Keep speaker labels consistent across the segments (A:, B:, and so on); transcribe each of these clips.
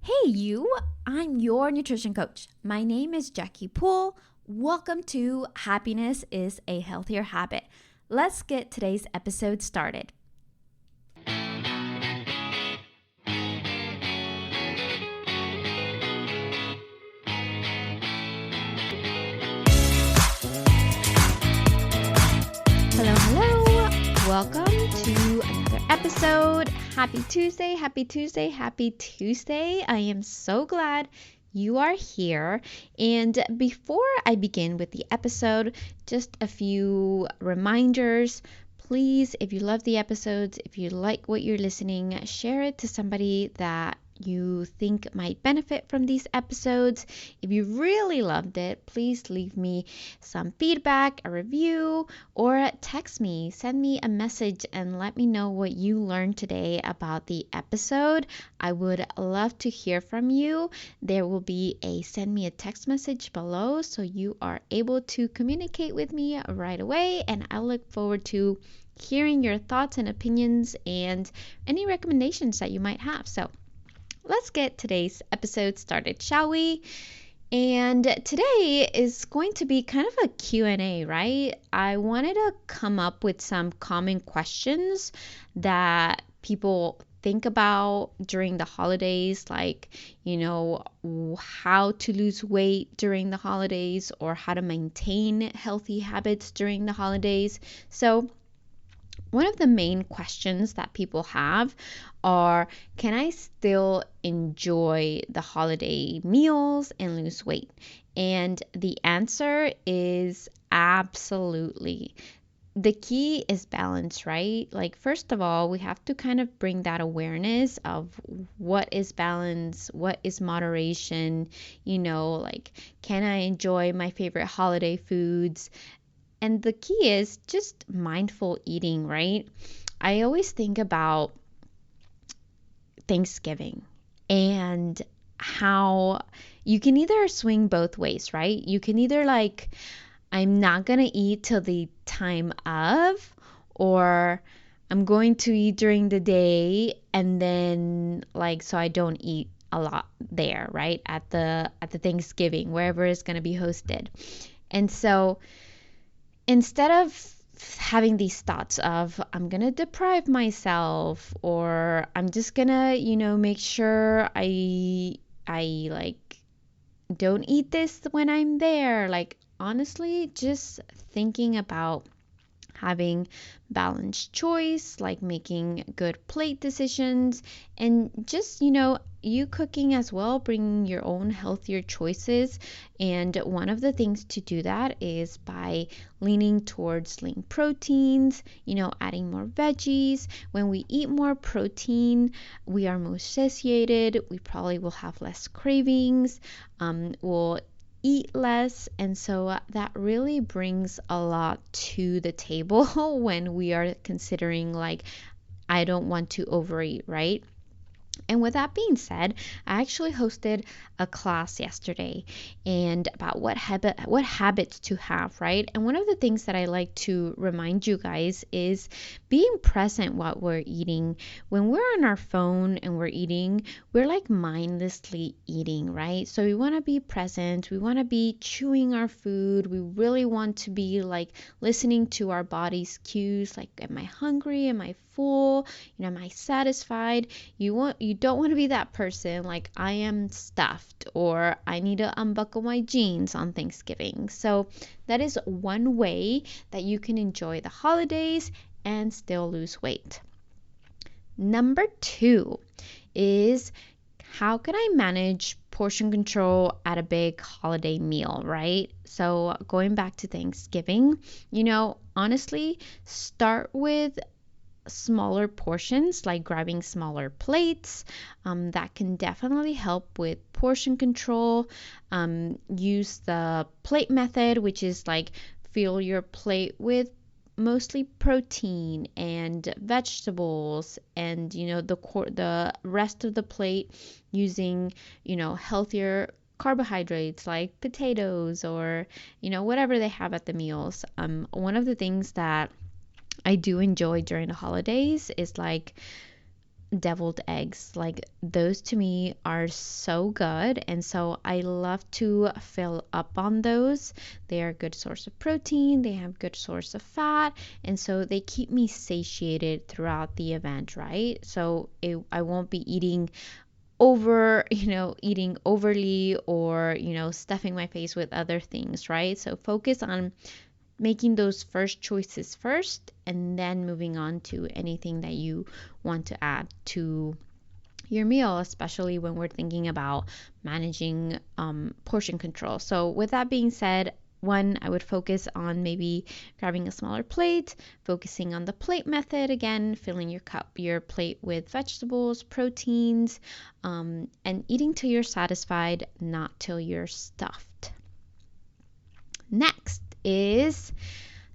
A: Hey, you! I'm your nutrition coach. My name is Jackie Poole. Welcome to Happiness is a Healthier Habit. Let's get today's episode started. Hello. Welcome to another episode. Happy Tuesday. I am so glad you are here. And before I begin with the episode, just a few reminders. Please, if you love the episodes, if you like what you're listening, share it to somebody that you think might benefit from these episodes. If you really loved it, please leave me some feedback, a review, or text me. Send me a message and let me know what you learned today about the episode. I would love to hear from you. There will be a send me a text message below so you are able to communicate with me right away, and I look forward to hearing your thoughts and opinions and any recommendations that you might have. So let's get today's episode started, shall we? And today is going to be kind of a Q&A, right? I wanted to come up with some common questions that people think about during the holidays, like, how to lose weight during the holidays or how to maintain healthy habits during the holidays. So one of the main questions that people have are, can I still enjoy the holiday meals and lose weight? And the answer is absolutely. The key is balance, right? Like, first of all, we have to kind of bring that awareness of what is balance, what is moderation, like, can I enjoy my favorite holiday foods? And the key is just mindful eating, right? I always think about Thanksgiving and how you can either swing both ways, right? You can either I'm not going to eat till the time of, or I'm going to eat during the day and then so I don't eat a lot there, right? At the Thanksgiving, wherever it's going to be hosted. And so instead of having these thoughts of I'm going to deprive myself, or I'm just going to, make sure I don't eat this when I'm there, honestly, just thinking about having balanced choice, like making good plate decisions, and just, you cooking as well, bringing your own healthier choices. And one of the things to do that is by leaning towards lean proteins, adding more veggies. When we eat more protein, we are more satiated. We probably will have less cravings. We'll eat less, and so that really brings a lot to the table when we are considering I don't want to overeat, right? And with that being said, I actually hosted a class yesterday and about what habits to have, right? And one of the things that I like to remind you guys is being present while we're eating. When we're on our phone and we're eating, we're mindlessly eating, right? So we want to be present. We want to be chewing our food. We really want to be listening to our body's cues, am I hungry? Am I full? Am I satisfied? You don't want to be that person I am stuffed, or I need to unbuckle my jeans on Thanksgiving. So that is one way that you can enjoy the holidays and still lose weight. Number 2 is, how can I manage portion control at a big holiday meal, right? So going back to Thanksgiving, honestly, start with smaller portions, like grabbing smaller plates. That can definitely help with portion control. Use the plate method, which is fill your plate with mostly protein and vegetables, and the rest of the plate using healthier carbohydrates like potatoes, or whatever they have at the meals. One of the things that I do enjoy during the holidays is deviled eggs. Like those to me are so good. And so I love to fill up on those. They are a good source of protein, they have good source of fat, and so they keep me satiated throughout the event, right? So I won't be eating overly or, stuffing my face with other things, right? So focus on making those first choices first and then moving on to anything that you want to add to your meal, especially when we're thinking about managing portion control. So, with that being said, one, I would focus on maybe grabbing a smaller plate, focusing on the plate method again, filling your plate with vegetables, proteins, and eating till you're satisfied, not till you're stuffed. Next is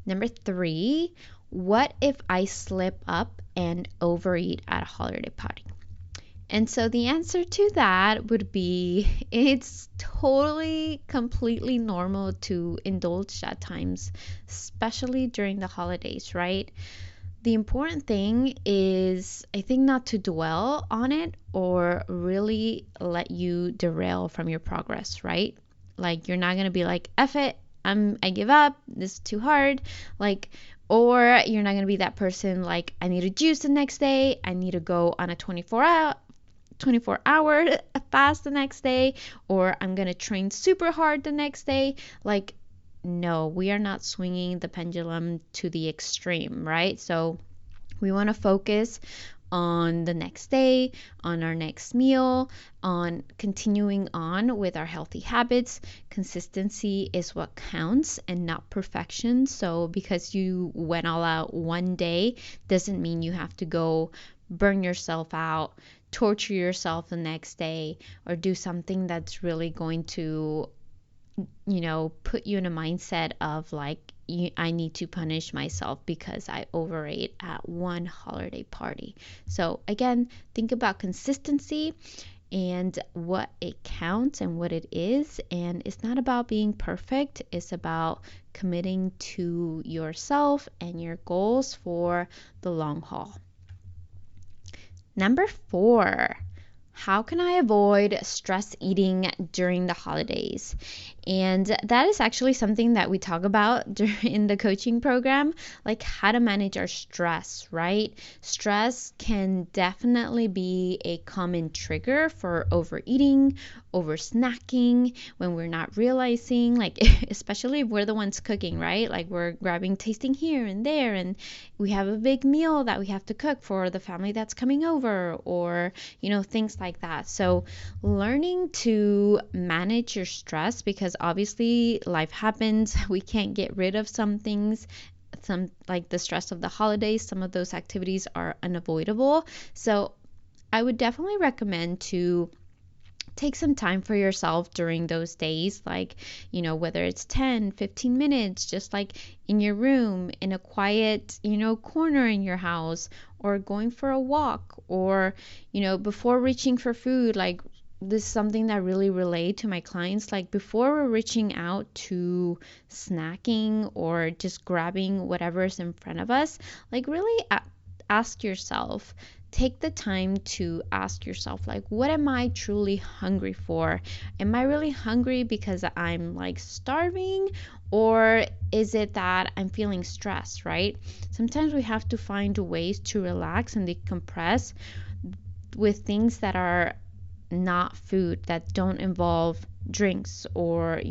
A: number 3. What if I slip up and overeat at a holiday party? And so the answer to that would be it's totally, completely normal to indulge at times, especially during the holidays, right? The important thing is, I think, not to dwell on it or really let you derail from your progress, right? Like, you're not going to be like, F it, I give up, this is too hard. Like, or you're not going to be that person like, I need a juice the next day, I need to go on a 24-hour fast the next day, or I'm going to train super hard the next day. Like, no, we are not swinging the pendulum to the extreme, right? So we want to focus on the next day, on our next meal, on continuing on with our healthy habits. Consistency is what counts and not perfection. So because you went all out one day doesn't mean you have to go burn yourself out, torture yourself the next day, or do something that's really going to, put you in a mindset of like, I need to punish myself because I overate at one holiday party. So again, think about consistency and what it counts and what it is. And it's not about being perfect. It's about committing to yourself and your goals for the long haul. Number 4, how can I avoid stress eating during the holidays? And that is actually something that we talk about in the coaching program, like how to manage our stress, right? Stress can definitely be a common trigger for overeating, over snacking when we're not realizing, like, especially if we're the ones cooking, right? Like, we're grabbing, tasting here and there, and we have a big meal that we have to cook for the family that's coming over, or, things like that. So, learning to manage your stress, because obviously life happens, we can't get rid of some things. Some, like the stress of the holidays, some of those activities are unavoidable. So I would definitely recommend to take some time for yourself during those days, like, whether it's 10, 15 minutes, just like in your room, in a quiet, corner in your house, or going for a walk, or, before reaching for food. Like, this is something that really relate to my clients. Like, before we're reaching out to snacking or just grabbing whatever's in front of us, like, really ask yourself, take the time to ask yourself, like, what am I truly hungry for? Am I really hungry because I'm like starving, or is it that I'm feeling stressed, right? Sometimes we have to find ways to relax and decompress with things that are not food, that don't involve drinks or,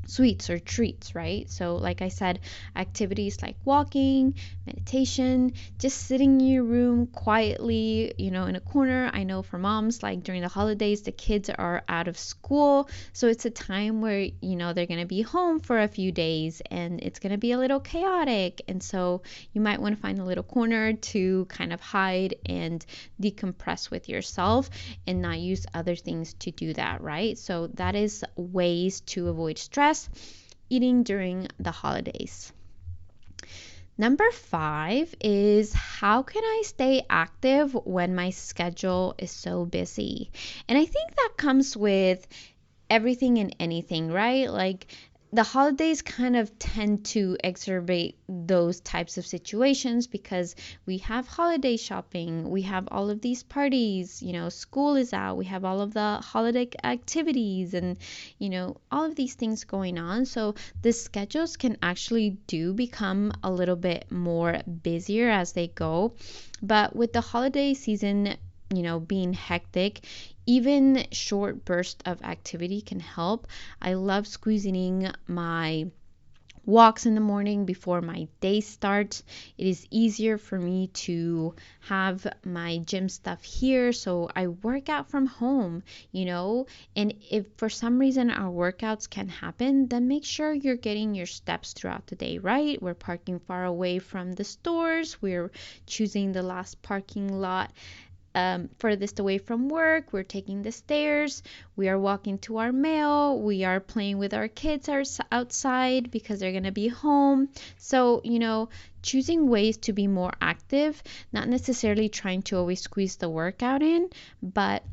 A: sweets or treats, right? So like I said, activities like walking, meditation, just sitting in your room quietly, in a corner. I know for moms, like during the holidays, the kids are out of school, so it's a time where, they're going to be home for a few days and it's going to be a little chaotic. And so you might want to find a little corner to kind of hide and decompress with yourself and not use other things to do that, right? So that is ways to avoid stress eating during the holidays. Number 5 is, how can I stay active when my schedule is so busy? And I think that comes with everything and anything, right? Like, the holidays kind of tend to exacerbate those types of situations because we have holiday shopping, we have all of these parties, school is out, we have all of the holiday activities and, all of these things going on. So the schedules can actually do become a little bit more busier as they go. But with the holiday season, being hectic, even short bursts of activity can help. I love squeezing in my walks in the morning before my day starts. It is easier for me to have my gym stuff here, so I work out from home, and if for some reason our workouts can happen, then make sure you're getting your steps throughout the day, right? We're parking far away from the stores, we're choosing the last parking lot furthest away from work, we're taking the stairs, we are walking to our mail, we are playing with our kids outside because they're going to be home. So, choosing ways to be more active, not necessarily trying to always squeeze the workout in, but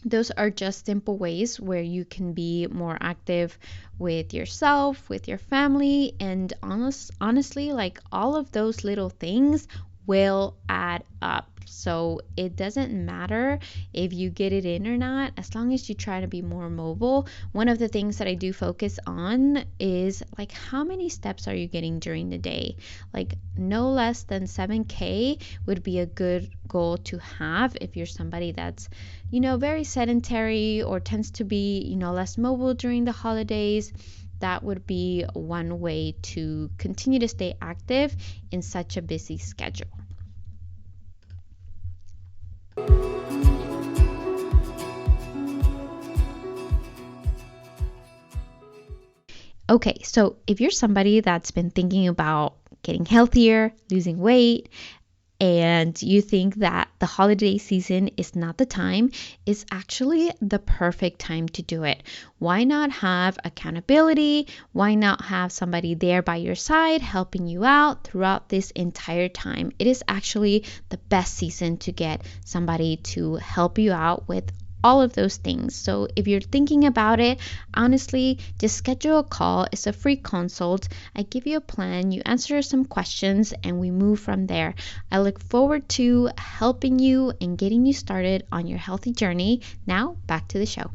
A: those are just simple ways where you can be more active with yourself, with your family, and honestly, like all of those little things will add up. So it doesn't matter if you get it in or not, as long as you try to be more mobile. One of the things that I do focus on is like how many steps are you getting during the day? Like no less than 7K would be a good goal to have if you're somebody that's very sedentary or tends to be, less mobile during the holidays. That would be one way to continue to stay active in such a busy schedule. Okay, so if you're somebody that's been thinking about getting healthier, losing weight, and you think that the holiday season is not the time, it's actually the perfect time to do it. Why not have accountability? Why not have somebody there by your side helping you out throughout this entire time? It is actually the best season to get somebody to help you out with all of those things. So if you're thinking about it, honestly, just schedule a call. It's a free consult. I give you a plan, you answer some questions, and we move from there. I look forward to helping you and getting you started on your healthy journey. Now, back to the show.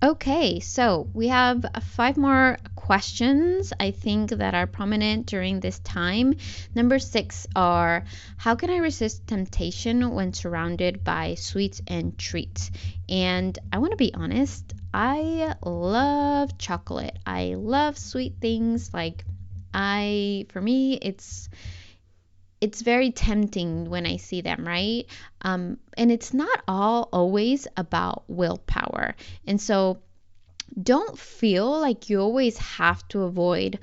A: Okay, so we have 5 more questions I think that are prominent during this time. Number 6 are, how can I resist temptation when surrounded by sweets and treats? And I want to be honest, I love chocolate. I love sweet things. For me, it's very tempting when I see them, right? And it's not all always about willpower. And so don't feel like you always have to avoid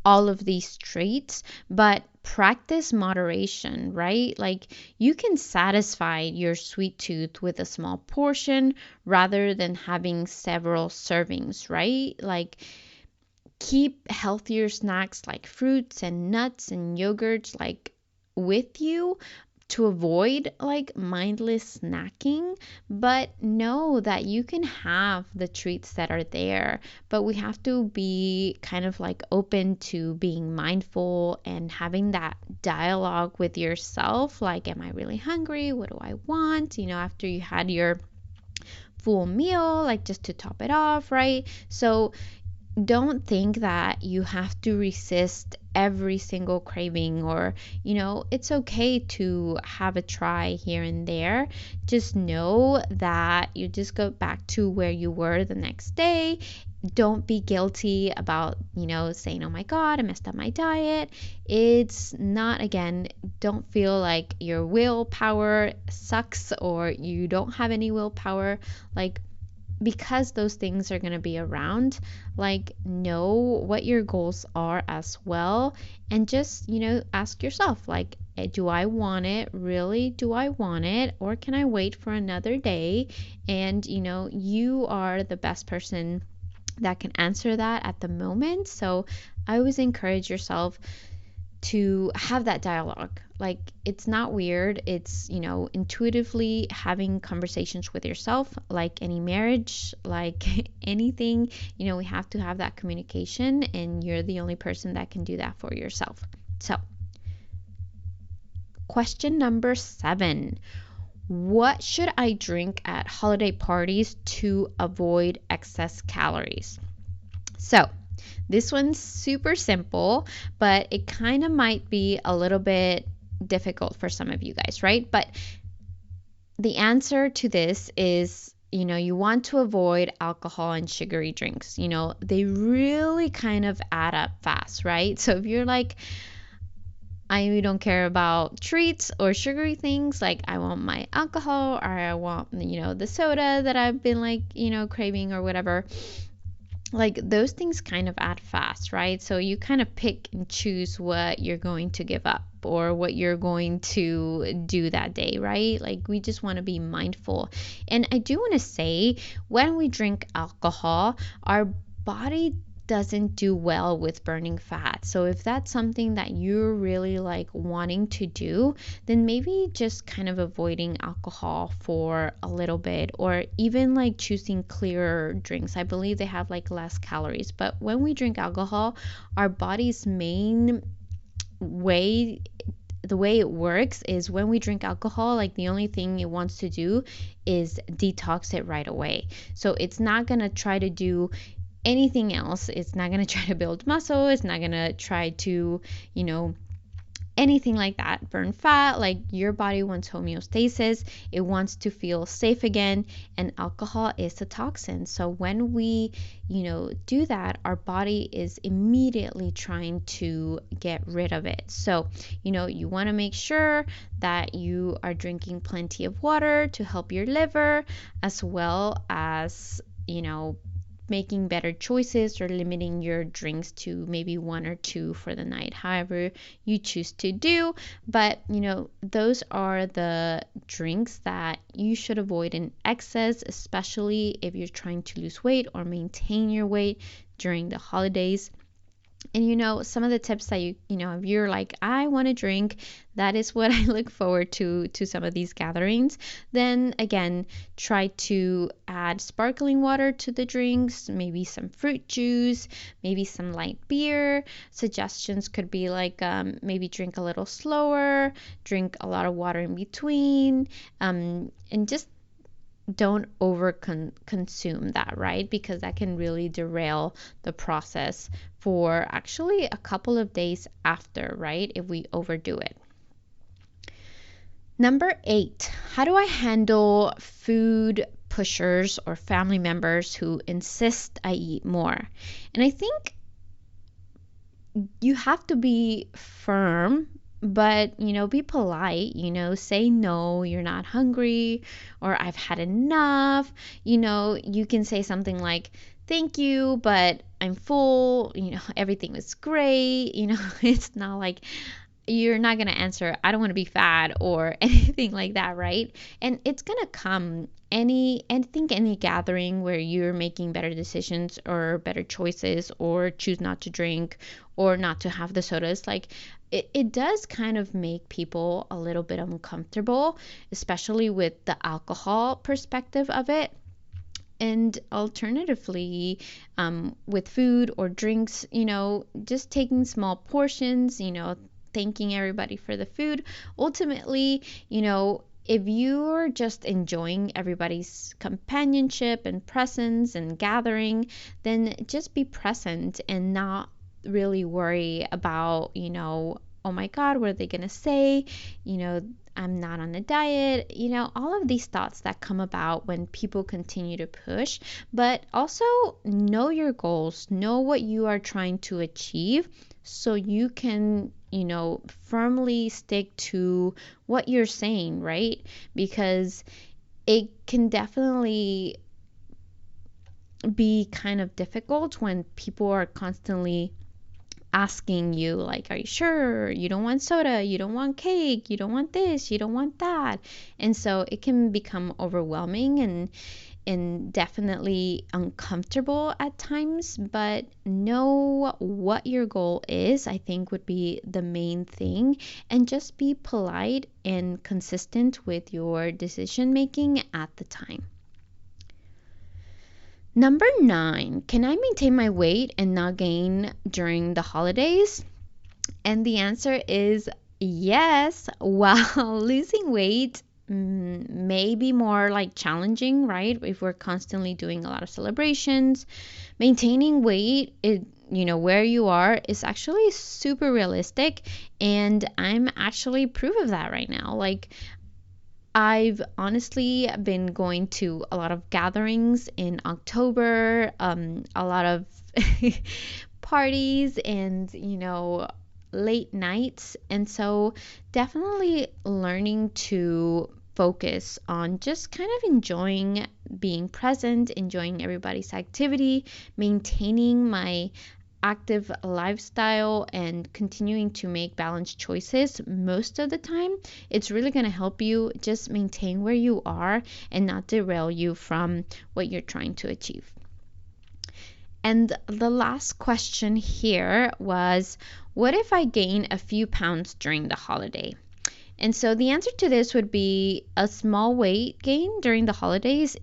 A: all of these traits, but practice moderation, right? Like you can satisfy your sweet tooth with a small portion rather than having several servings, right? Like keep healthier snacks like fruits and nuts and yogurts like with you to avoid like mindless snacking, but know that you can have the treats that are there, but we have to be kind of like open to being mindful and having that dialogue with yourself, like am I really hungry, what do I want, after you had your full meal, like just to top it off, right? So don't think that you have to resist every single craving, or it's okay to have a try here and there. Just know that you just go back to where you were the next day. Don't be guilty about saying, oh my god, I messed up my diet. It's not, again, don't feel like your willpower sucks or you don't have any willpower, like because those things are going to be around. Like know what your goals are as well, and just ask yourself, like, do I want it? Really, do I want it, or can I wait for another day? And you are the best person that can answer that at the moment. So I always encourage yourself to have that dialogue. Like, it's not weird. It's, intuitively having conversations with yourself, like any marriage, like anything, we have to have that communication, and you're the only person that can do that for yourself. So, question number 7. What should I drink at holiday parties to avoid excess calories? So, this one's super simple, but it kind of might be a little bit difficult for some of you guys, right? But the answer to this is, you want to avoid alcohol and sugary drinks. They really kind of add up fast, right? So if you're like, I don't care about treats or sugary things, like I want my alcohol, or I want, the soda that I've been like, craving or whatever, like those things kind of add fast, right? So you kind of pick and choose what you're going to give up or what you're going to do that day, right? Like, we just want to be mindful. And I do want to say, when we drink alcohol, our body doesn't do well with burning fat. So if that's something that you're really like wanting to do, then maybe just kind of avoiding alcohol for a little bit, or even like choosing clearer drinks. I believe they have like less calories. But when we drink alcohol, our body's main way, the way it works is, when we drink alcohol, like the only thing it wants to do is detox it right away. So it's not going to try to do anything else. It's not going to try to build muscle. It's not going to try to, anything like that, burn fat. Like, your body wants homeostasis. It wants to feel safe again. And alcohol is a toxin. So when we, do that, our body is immediately trying to get rid of it. So, you want to make sure that you are drinking plenty of water to help your liver, as well as, making better choices, or limiting your drinks to maybe 1 or 2 for the night, however you choose to do. But those are the drinks that you should avoid in excess, especially if you're trying to lose weight or maintain your weight during the holidays. And some of the tips that if you're like, I want to drink, that is what I look forward to some of these gatherings, then again, try to add sparkling water to the drinks, maybe some fruit juice, maybe some light beer. Suggestions could be like, maybe drink a little slower, drink a lot of water in between, and just don't over consume that, right? Because that can really derail the process for actually a couple of days after, right? If we overdo it. Number 8, how do I handle food pushers or family members who insist I eat more? And I think you have to be firm, but be polite. Say no, you're not hungry, or I've had enough. You can say something like, thank you, but I'm full. Everything was great. It's not like, you're not going to answer, I don't want to be fat, or anything like that, right? And it's going to come any gathering where you're making better decisions or better choices, or choose not to drink or not to have the sodas. Like, it does kind of make people a little bit uncomfortable, especially with the alcohol perspective of it. And alternatively, with food or drinks, just taking small portions, thanking everybody for the food. Ultimately, if you're just enjoying everybody's companionship and presence and gathering, then just be present and not really worry about, oh my God, what are they going to say? I'm not on a diet, all of these thoughts that come about when people continue to push. But also know your goals, know what you are trying to achieve, so you can, firmly stick to what you're saying, right? Because it can definitely be kind of difficult when people are constantly asking you, like, are you sure you don't want soda, you don't want cake, you don't want this, you don't want that? And so it can become overwhelming, and and definitely uncomfortable at times, but know what your goal is, I think would be the main thing. And just be polite and consistent with your decision making at the time. Number 9, can I maintain my weight and not gain during the holidays? And the answer is yes. While losing weight may be more like challenging, right? If we're constantly doing a lot of celebrations, maintaining weight, where you are is actually super realistic. And I'm actually proof of that right now. Like, I've honestly been going to a lot of gatherings in October, a lot of parties and, late nights. And so definitely learning to focus on just kind of enjoying being present, enjoying everybody's activity, maintaining my active lifestyle and continuing to make balanced choices most of the time. It's really going to help you just maintain where you are and not derail you from what you're trying to achieve. And the last question here was, what if I gain a few pounds during the holiday? And so the answer to this would be a small weight gain during the holidays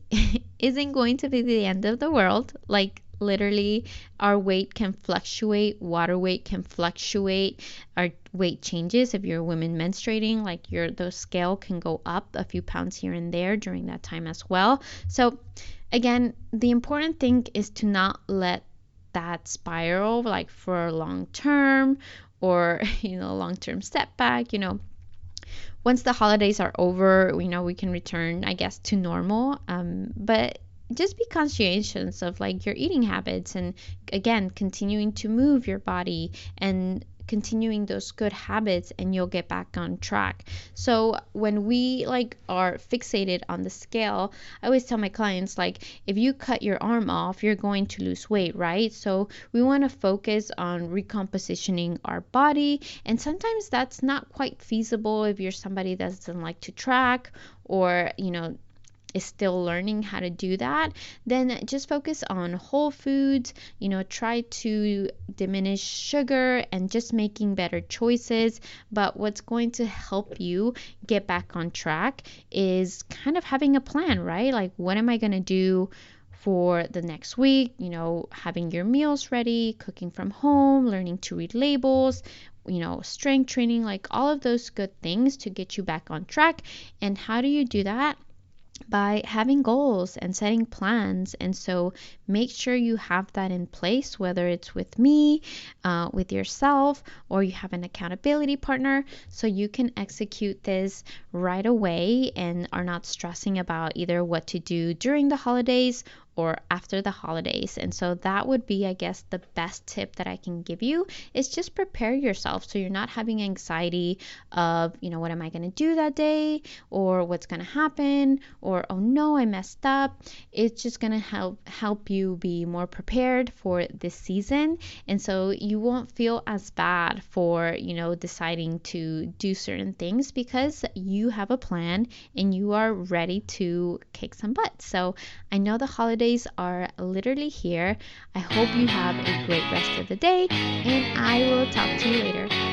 A: isn't going to be the end of the world. Like, literally, our weight can fluctuate, water weight can fluctuate, our weight changes. If you're a woman menstruating, like the scale can go up a few pounds here and there during that time as well. So again, the important thing is to not let that spiral like for long term, or long term setback. Once the holidays are over, we can return, I guess, to normal. But just be conscientious of like your eating habits, and again, continuing to move your body and continuing those good habits, and you'll get back on track. So when we like are fixated on the scale, I always tell my clients, like, if you cut your arm off, you're going to lose weight, right? So we want to focus on recompositioning our body, and sometimes that's not quite feasible if you're somebody that doesn't like to track, or is still learning how to do that. Then just focus on whole foods, try to diminish sugar and just making better choices. But what's going to help you get back on track is kind of having a plan, right? Like, what am I going to do for the next week? Having your meals ready, cooking from home, learning to read labels, strength training, like all of those good things to get you back on track. And how do you do that? By having goals and setting plans. And so make sure you have that in place, whether it's with me, with yourself, or you have an accountability partner, so you can execute this right away and are not stressing about either what to do during the holidays or after the holidays. And so that would be, I guess, the best tip that I can give you, is just prepare yourself so you're not having anxiety of, what am I going to do that day, or what's going to happen, or oh no, I messed up. It's just going to help you be more prepared for this season. And so you won't feel as bad for, deciding to do certain things, because you have a plan and you are ready to kick some butt. So I know the holidays are literally here. I hope you have a great rest of the day, and I will talk to you later.